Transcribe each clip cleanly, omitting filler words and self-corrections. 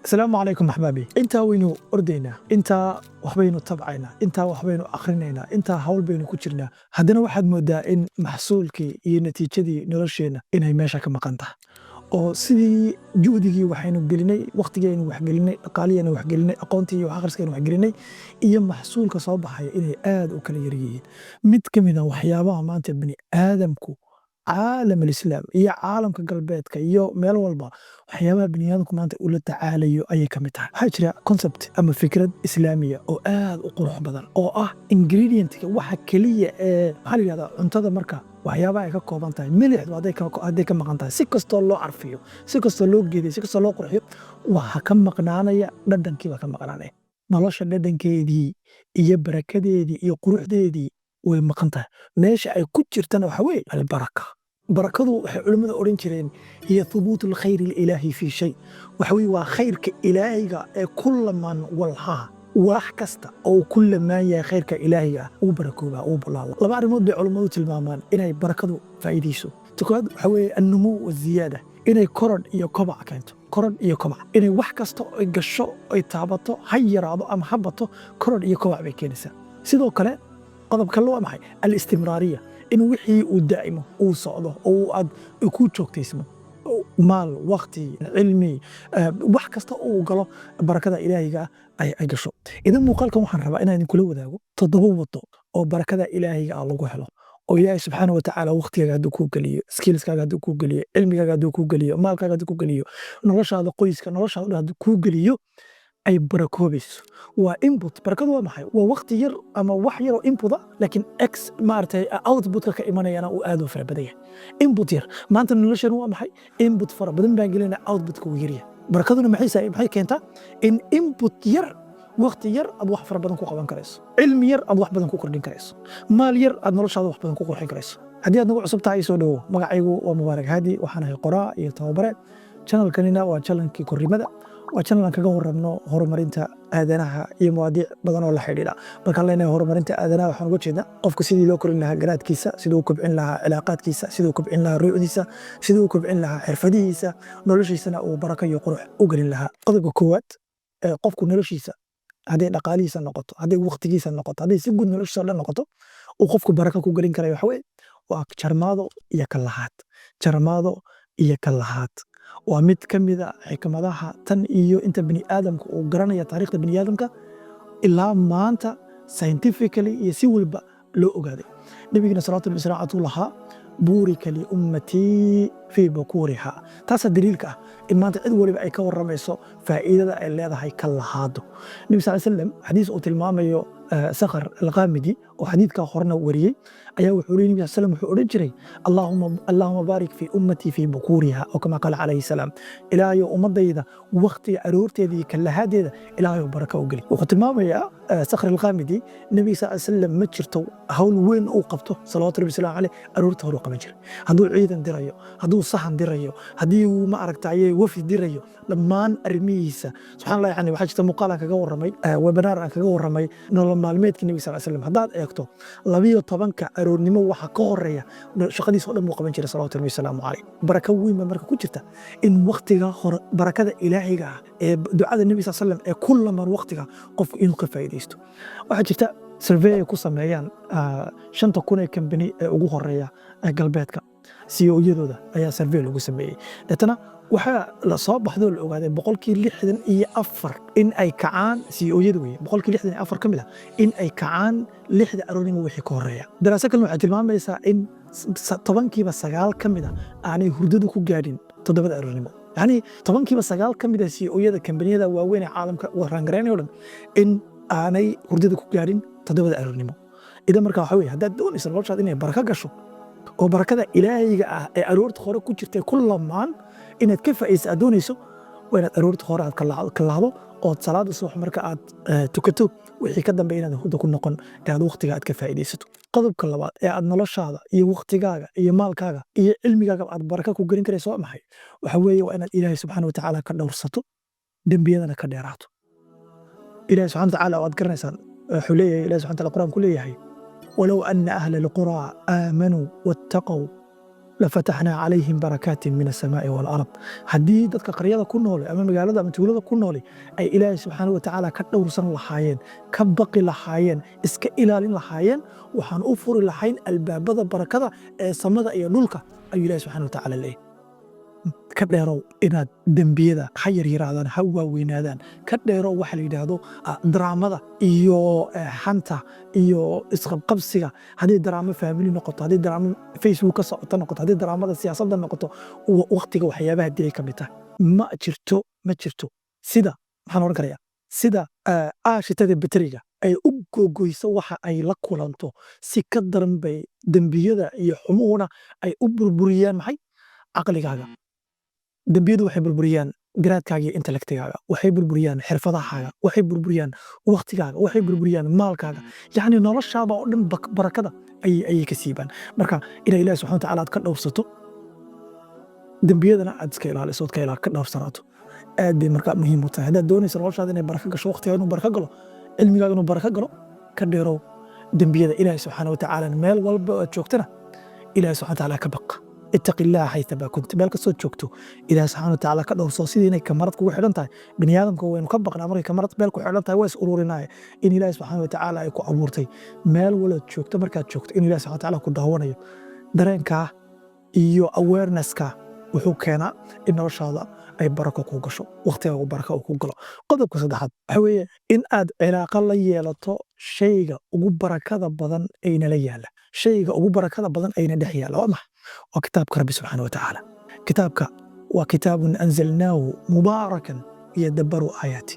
السلام عليكم أحبابي. أنت وينو أردينا، أنت وحبينو تبعينا، أنت وحبينو أخرينينا، أنت هول بينو كجرنا. هدنا واحد مودا إن محصولكي iyo natiijadii nolosheena inay meesha ka maqan tahay oo sidii juhdigii waxaynu gelinay, waqtigeenu wax gelinay, dhaqaalihiina wax gelinay, aqoontii iyo akhriskeennu wax gelinay iyo maxsuulka soo baxaya inay aad u kala yar yihiin. Mid ka mid ah waxyaabaha maanta bini aadamku caalam alislaam iyo caalamka galbeedka iyo meel walba waxyaabaha bini aadamku maanta ula tacaalayo ayay ka mid tahay. Waxaa jira concept ama fikrad islaamiya oo aad u qurux badan oo ah ingredient-ka waxa keliya ee maxaa la yidhahdaa cuntada marka waxyaabaha ay ka kooban tahay milixdu hadday ka maqan tahay si kastoo loo carfiyo, si kastoo loo geediyo, si kastoo loo qurxiyo waxa ka maqnaanaya dhadhankii baa ka maqnaanaya. Nolosha dhadhankeedii iyo barakadeedii iyo quruxdeedii way maqan tahay. Meesha ay ku jirtana waxa weeye albaraka. barakadu waxay culimmada odhan jireen hiya thubuutu lkhayri ilaahi fii shay. waxa weeye waa khayrka ilaahiga ee ku lamaan walhaa wax kasta oo ku lamaan yahay khayrka ilaahiga uu barakoobaa uu bulaala. Laba arrimood bay culimmadu tilmaamaan inay barakadu faa'iidayso. Ta koowaad waxa weeye annumuu waziyaada, inay korodh iyo kobac keento. korodh iyo kobac inay wax kasta ay gasho ay taabato ha yaraado ama ha bato korodh iyo kobac bay keenaysaa. sidoo kale qodobka waa maxay al-istimraariya in wixii uu daa'imo uu socdo oo aad ku joogtaysmo maal waqti cilmi wax kasta uu galo barakada ilaahiga ay gasho. idan muuqaalkan waxaan rabaa inaan idinkula wadaago 7 wado oo barakada ilaahiga lagu helo oo ilaahay subxaanahu wa tacaala waqtigaaga hadduu kuu geliyo, skillskaaga hadduu kuu geliyo, cilmigaaga hadduu kuu geliyo, maalkaaga hadduu kuu geliyo, noloshaada qoyska noloshaada hadduu kuu geliyo ay barakoobayso. waa input. barakadu waa maxay? waa waqti yar ama wax yar oo input ah laakiin x maaragtay outputka ka imanayana uu aad u fara badan yahay. input yar maanta noloshan waa maxay? input fara badan baan gelinaa, outputka uu yar yahay. barakaduna maxay keentaa in input yar waqti yar aad wax fara badan ku qaban karayso, cilmi yar aad wax badan ku kordhin karayso, maal yar aad noloshaada wax badan ku qurxin karayso. haddii aad nagu cusub tahay soo dhowow. magacaygu waa Mubaarak Haadi, waxaan ahay qoraa iyo tababare. channelkanina waa channelkii korrimada. waa channel aan kaga warramno horumarinta aadanaha iyo mawaadiic badan oo la xidhiidha. markaan leenahay horumarinta aadanaha waxaan uga jeednaa qofka sidii loo korin lahaa garaadkiisa, siduu u kobcin lahaa cilaaqaadkiisa, siduu u kobcin lahaa ruucdiisa, siduu u kobcin lahaa xirfadihiisa, noloshiisana uu barako iyo qurux u gelin lahaa. qodobka koowaad qofku noloshiisa hadday dhaqaalihiisa noqoto, hadday waqtigiisa noqoto, hadday si guud noloshiisa oo dhan noqoto uu qofku barako ku gelin karayo waxa weeye waa jarmaado iyo kallahaad. jarmaado iyo kallahaad waa mid ka mid a xikmadaha tan iyo inta bini aadamka uu garanaya taariikhda bini aadamka ilaa maanta scientifically iyo si walba loo ogaaday. nabigina salawaatu rabbi wasalaamu calayhi lahaa buurika liummatii fii bukuuriha. taasaa daliilka ah in maanta cid waliba ay ka warramayso faa'iidada ay leedahay kallahaado. nabi sal slam xadiis uu tilmaamayo sakhar alqaamidi oo xadiidkaa horena wariyey ayaa wuxuu leeyahay nabi sal wuxuu odhan jiray allahuma baarik fii ummatii fii bukuuriha oo kama qaala calayhi salaam. ilaahayo ummadayda waqtiga aroorteeda iyo kallahaadeeda ilaahayo baraka u geli. wuxuu tilmaamayaa sakhar alqaamidi nabi sal slam ma jirto hawl weyn uu qabto salawaatu rabbi wasalaamu caleyh aroorta hore u qaban jiray. hadduu ciidan dirayo, hadduu sahan dirayo, haddii uu ma aragtay wafdi dirayo, dhammaan arrimihiisa subxaanallah. yani waxaa jirta muuqaal aan kaga warramay, webinaar aan kaga warramay nolol maalmeedka nabi sal slam. haddaad eegto 12 aroornimo waxa ka horeeya shaqadiisa oo dhan buu qaban jiray salawaatu rabbi wasalaamu caleyh. barako weyn baa marka ku jirta in waqtiga hore barakada ilaahiga ah ee ducada nabi sal slam ee ku lamaan waqtiga qofku inuu ka faa'iidaysto. waxaa jirta survey ay ku sameeyaan 5,000 ee kambani ee ugu horeeya ee galbeedka CEO-yadooda ayaa survey lagu sameeyey. deetana waxaa la soo baxdoo la ogaaday 64% in ay kacaan CEO-yada weye 64% ka mid ah in ay kacaan 6 aroornimo wixii ka horeeya. daraasa kalena waxay tilmaamaysaa in 9% ka mid ah aanay hurdadu ku gaadhin 7 aroornimo. yani 9% ka mid ah CEO-yada kambaniyada waaweyn ee caalamka warangareynaya o dhan in aanay hurdada ku gaadhin 7 aroornimo. idan marka waxa weye haddaad doonayso noloshaad inay barako gasho oo barakada ilaahiga ah ee aroorta hore ku jirtay ku lamaan inaad ka faa'iidayso aad doonayso waa inaad aroorta hore aad kallaahdo ood salaada subax marka aad tukato wixii ka dambe inaad hurda ku noqon ee aad waqtiga aad ka faa'iidaysato. qodobka labaad ee aad noloshaada iyo waqtigaaga iyo maalkaaga iyo cilmigaaga aad barako ku gelin karayso waa maxay? waxa weeye waa inaad ilaahay subxaanahu wa tacaala ka dhowrsato, dembiyadana ka dheeraato. ilaahay subxaanahu wa tacaala waad garanaysaan wuxuu leeyahay ilaahay subxaanahu wa tacaala qur-aan ku leeyahay walow ana ahla alquraa aamanuu wattaqow لفتحنا عليهم بركات من السماء والأرض haddii dadka qaryada ku nool ama magaalada ama tuulada ku nool ay Ilaahay subxaanahu wa tacaala ka dhowrsan lahaayeen ka baqi lahaayeen iska ilaalin lahaayeen waxaan u furi lahayn albaabada barakada ee samada iyo dhulka ayuu Ilaahay subxaanahu wa tacaala leeyahay ka dheerow inaad dembiyada ha yaryaraadaan ha waaweynaadaan ka dheerow waxa la yidhaahdo daraamada iyo xanta iyo isqabqabsiga haddii daraamo faamili noqoto haddii daraamo facebook ka socoto noqoto haddii daraamada siyaasadda noqoto waqtiga waxyaabaha dilay ka mid tahay ma jirto sida maxaan oran karayaa sida aashitada bateriga ay u gogoyso waxa ay la kulanto si ka daran bay dembiyada iyo xumuhuna ay u burburiyaan maxay caqligaaga dembiyadu waxay burburiyaan garaadkaaga iyo intellectigaaga waxay burburiyaan xirfadahaaga waxay burburiyaan waqtigaaga waxay burburiyaan maalkaaga yacni noloshaada oo dhan barakada ayay ka siibaan marka inaa ilaahi subxana watacaala aad ka dhowrsato dembiyadana aad iska ilaaliso ood ka dhowrsanaato aad bay markaa muhiim u tahay haddaad doonaysa noloshaada inay baraka gasho waqtigaaga inuu baraka galo cilmigaaga inuu baraka galo ka dheerow dembiyada ilaahi subxaana watacaala meel walba aad joogtana ilaahi subxana watacaala ka baqa اتق الله حيثما كنت مالك سو جوجتو إلى سبحانه وتعالى كدو سوسيدينay kamarad kugu xidhan tahay bani aadamka waynu ka baqnaa markay kamarad meel ku xidhan tahay way is ururinay in Ilaahay subhanahu wa ta'ala ay ku abuurtay meel wala joogto markaad joogto in Ilaahay subhanahu wa ta'ala ku daawanayo dareenka iyo awareness-ka wuxuu keenaa in noloshaada ay barako ku gasho waqtiga barako ku galo qodobka saddexaad waxa weeye in aad cilaaqo la yeelato shayga ugu barakada badan ee inala yaala shayga ugu barakada badan ee ina dhex yaala waa وكتابك ربي سبحانه وتعالى كتابك وكتاب أنزلناه مباركا يدبروا آياتي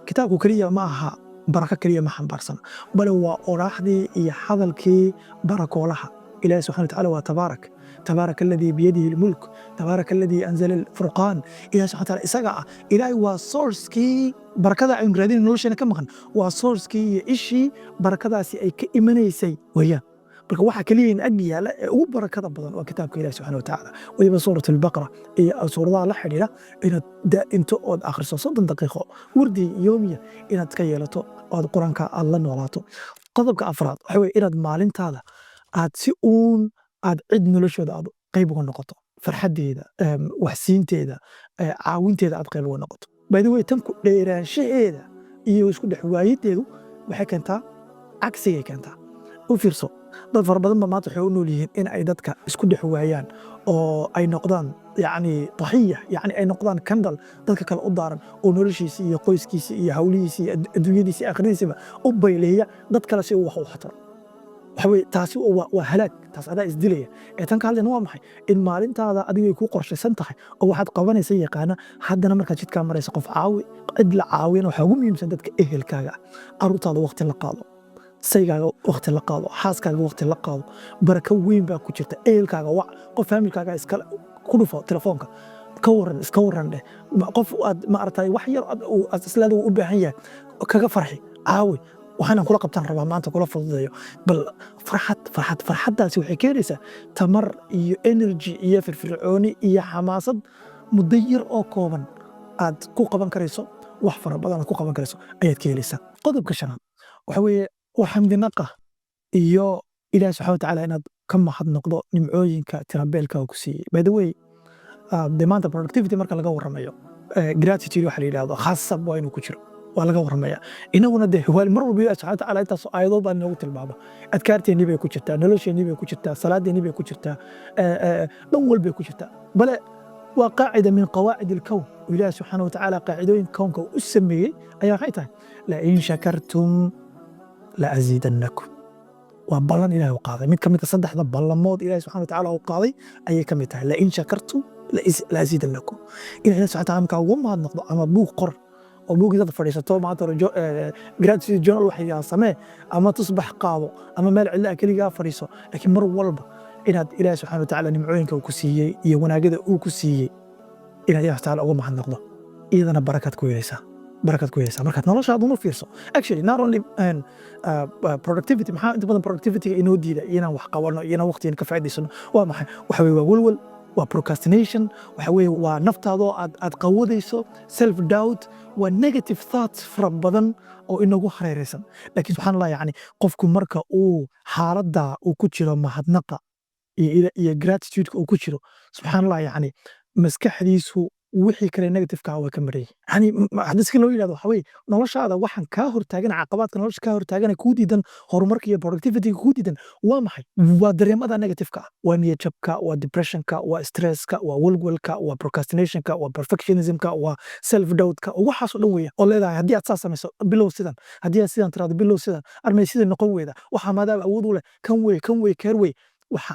كتابك كلية معها بركة كلية معها برسنا بل هو أراحدي يحضلك بركة لها إلهي سبحانه وتعالى وتبارك تبارك الذي بيده الملك تبارك الذي أنزل الفرقان إلهي سبحانه وتعالى إساقع إلهي وصورسكي بركة عين قرادين نولوشينا كمخن وصورسكي إشي بركة سي أي كإيمانيسي وياه marka waxa kaliya in ag yaala ee ugu barakada badan waa kitaabka Ilaahay subhanahu wa ta'ala waliba suuratul baqara iyo suuradaha la xiriira inaad inta ood akhriso 30 daqiiqo wardi yoomiya inaad ka yeelato ood quraanka aad la noolaato qodobka afraad waxa weeye inaad maalintaada aad si aad cid noloshooda aad qayb uga noqoto farxadeeda waxsiinteeda caawinteeda aad qayb uga noqoto by the way tan ku dheeraanshaheeda iyo isku dhex waayideedu waxay keentaa cagsiga keentaa u fiirso dad fara badan ba maanta waxay u nool yihiin in ay dadka isku dhex waayaan oo ay noqdaan yacni dahiya yacni ay noqdaan kandal dadka kale u daaran oo noloshiisa iyo qoyskiisa iyo hawlihiisa iyo adduunyadiisa iyo aakhiradiisaba u bayleeya dad kale si uu wax u xataro waxa weeye taasi waa halaag taas adaa isdilaya ee tan ka hadlayna waa maxay in maalintaada adigay ku qorshaysan tahay oo waxaad qabanaysa yaqaana haddana markaad jidkaa maraysa qof caawi cid la caawiyana waxaa ugu muhiimsan dadka ehelkaaga carruurtaada waqti la qaado saygaaga waqti la qaado xaaskaaga waqti la qaado barako weyn baa ku jirta ehelkaaga wac qof faamilkaaga iska ku dhufo telefoonka iska waran dheh qof aad ma aragtay wax yar aad islaada u baahan yahay kaga farxi caawi waxaan kula qabtaan rabaa maanta kula fududeeyo bal farxaddaasi waxay keenaysaa tamar iyo energy iyo firfircooni iyo xamaasad muddo yar oo kooban aad ku qaban karayso wax fara badan aad ku qaban karayso ayaad ka helaysaa qodobka shanaad waxa weeye وحمد نقه iyo Ilaahay subhanahu wa ta'ala inaad ka mahad noqdo nimcooyinka tirabeelka uu ku siiyay by the way demand productivity marka laga waramayo gratitude waxa la yiraahdo khasab waa inuu ku jiro waa laga waramaya inaguna de mar walba Ilaahay subhanahu wa ta'ala intaas ayadoo baan nagu tilmaamo adkaarteeni bay ku jirtaa nolosheeni bay ku jirtaa salaadeeni bay ku jirtaa dhan walba ku jirtaa bal waa qaacida min qawaacid al-kawn Ilaahay subhanahu wa ta'ala qaacidooyin kownka u sameeyay ayaa waxay tahay la in shakartum لا أزيدنكم وبلن إلهي وقاضي من كم تصدح ذا بلمود إلهي سبحانه وتعالى وقاضي أي كم يتها لئن شكرتم لأزيدنكم إلهي سبحانه وتعالى كوم هذا نقض أما بوك قر وبوك إذا فريسته ما ترى جراتي جونال واحد يا سماه أما تصبح قاضو أما مال علا كلي جا فريسه لكن مر والب إلهي سبحانه وتعالى نمعوينك وكسية يونا كذا وكسية إلهي سبحانه وتعالى أقوم هذا نقض إذا أنا بركات كويسة barakaad ku yeeshaa markaad noloshaada una fiirso actually not only productivity maxaa inta badan productivity-ga inoo diida inaan wax qabano inaan waqtigan ka faa'iidaysano waa maxay waxa weeye waa walwal waa procrastination waxa weeye waa naftaadoo aad qawadayso self doubt waa negative thoughts fara badan oo inagu hareeraysan laakiin subxaan allah yacni qofku marka uu xaaladda uu ku jiro mahadnaqa iyo gratitude uu ku jiro subxaanallah yani maskaxdiisu wixii kale negative-ka waa ka mareeyay yani haddii si loo yidhahdo waxa weye noloshaada waxaan kaa hortaagan caqabaadka nolosha kaa hortaagan kuu diidan horumarka iyo productivity kuu diidan waa maxay waa dareemada negative-ka waa niyadjabka waa depressionka waa stresska waa walwalka waa procrastinationka waa perfectionismka waa self doubtka waxaas oo dhan weeye oo leedahay haddii aad saas samayso bilow sidan haddii aad sidan tiraado bilow sidan armay sida noqon weyda waxaa maadaama awood u leh kan wey keer wey waxa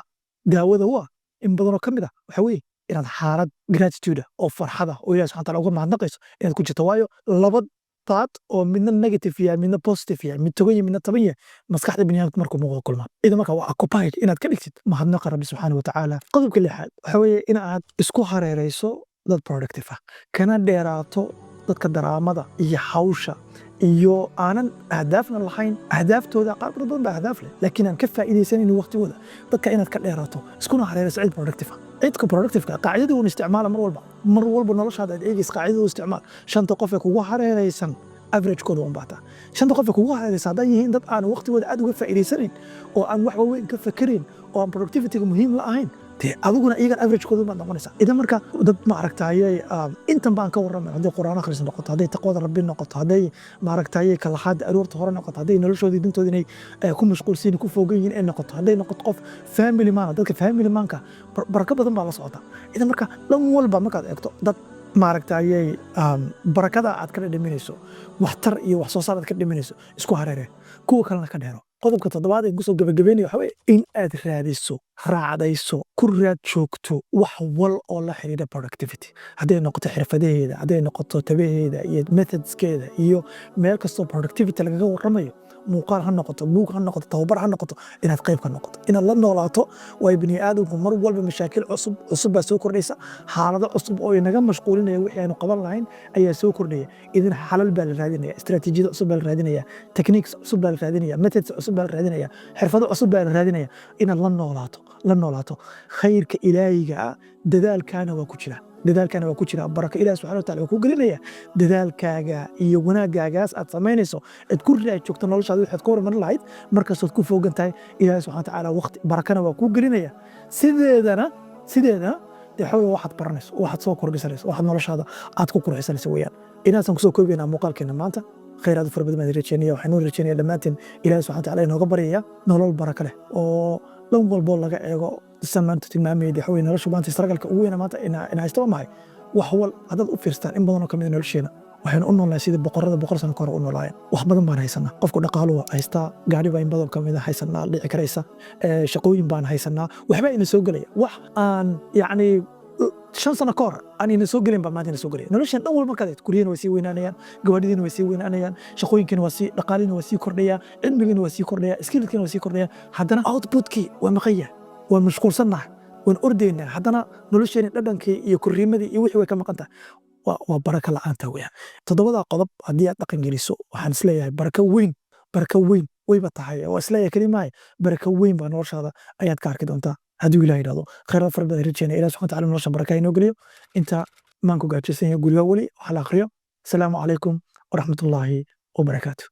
daawada waa in badanoo ka mid ah waxa weye inaad xaalad gratitude oo farxada oo ilahi subxana taala uga mahadnaqayso inaad ku jirto waayo laba taad oo midna negative yahay midna positive yahay mid togan yahay midna taban yahay maskaxda biniaadamka markuu muuqdo kulmaa idan marka waa occupied inaad ka dhigtid mahadnaqa rabbi subxaana watacaala qodobka lixaad waxa weeye in aad isku hareerayso dad productive ah kana dheeraato dadka daraamada iyo hawsha iyo aanan ahdaafna lahayn ahdaaftooda qaar badan baa ahdaaf leh laakiin aan ka faa'iidaysanin waqtigooda dadka inaad ka dheeraato iskuna hareerayso cid productive ah cidka productive-ka qaacidadii uun isticmaala mar walba noloshaada aad eegaysa qaacidada isticmaal shanta qof ee kugu hareeraysan average-kooda un baataa shanta qof ee kugu hareeraysa hadday yihiin dad aan waqtigooda aad uga faa'iidaysanayn oo aan wax waaweyn ka fakerayn oo aan productivity-ga muhiim la ahayn dee adiguna iyagan average-kooda baad noqonaysaa idan marka dad maaragtayey intan baan ka warramay hadday qur'aan akhris noqoto hadday taqwada rabbi noqoto hadday maaragtayey kalaxaadda aroorta hore noqoto hadday noloshoodii dintooda inay ku mashquulsiin ku foogan yihiin ay noqoto hadday noqoto qof family man dadka family manka barako badan baa la socota idan marka dhan walba markaad eegto dad maaragtayey barakada aad ka dhadhaminayso waxtar iyo wax soo saar aad ka dhadhaminayso isku hareere kuwa kalena ka dheero qodobka toddobaad ee kusoo gabagabeynaya waxa weye in aad raadiso raacdayso ku raad joogto wax wal oo la xiriira productivity hadday noqoto xirfadaheeda hadday noqoto tabaheeda iyo methodskeeda iyo meel kastoo productivity lagaga warramayo muuqaal ha noqoto buug ha noqoto tababar ha noqoto inaad qayb ka noqoto inaad la noolaato waayo bini aadamku mar walba mashaakil cusub baa soo kordhaysa xaalado cusub oo inaga mashquulinaya wixii aanu qaban lahayn ayaa soo kordhaya idin xalal baa la raadinaya istaraatiijiyada cusub baa la raadinaya techniques cusub baa la raadinaya methods cusub baa la raadinaya xirfado cusub baa la raadinaya inaad la noolaato khayrka ilaahiga ah dadaalkaana waa ku jira baraka ilaah subxana wataala waa ku gelinaya dadaalkaaga iyo wanaagaagaas aad samaynayso aad ku raad joogto noloshaada waxaad ka hormarin lahayd markaasood ku foogan tahay ilaah subxana watacaala waqti barakana waa ku gelinaya sideedana dee xawla waxaad baranayso waxaad soo kordhisanayso waxaad noloshaada aad ku qurxisanayso weeyaan inaasan kusoo koobaynaa muuqaalkeena maanta khayraad fara badan baan rajeynaya waxaan rajeynaya dhammaanteen ilaah subxana wataala inooga baryaya nolol baraka leh oo dhan walboo laga eego maanta tilmaamayda waxa weye nolosha maanta istaragalka ugu weyna maanta in haysto waa maxay wax wal haddaad u fiirstaan in badanoo ka mid nolosheena waxaynu u noolnahay sidii boqol sano ka hore u noolaayeen wax badan baan haysanaa qofku dhaqaaluhu haystaa gaari baa in badan ka mid a haysanaa dhici karaysa shaqooyin baan haysanaa waxbaa ina soo gelaya wax aan yacni 5 sano ka hor aan ina soo gelin baa maanta ina soo gelaya noloshan dhan walba markaad kuryahina way sii weynaanayaan gawaadhidiina way sii weynaanayaan shaqooyinkiina waa sii dhaqaaliina waa sii kordhaya cilmigiina waa sii kordhaya skillkiina waa sii kordhaya haddana outputkii waa maqanya waan mashquulsannahay waan ordaynaa haddana nolosheena dhadhankii iyo korriimadii iyo wixii way ka maqan tahay waa baraka la'aanta weeyaan toddobadaa qodob haddii aad dhaqan geliso waxaan isleeyahay baraka weyn wayba tahay waa isleeyahay kelimaaye baraka weyn baa noloshaada ayaad ka arki doontaa hadduu ilaah yidhahdo khayraad fara badan rajeynaya ilaah subxana wataala nolosha baraka inoo geliyo inta maanku gaajaysan yahay guriga weli waxaa la akhriyo asalaamu calaykum waraxmatullaahi wabarakaatu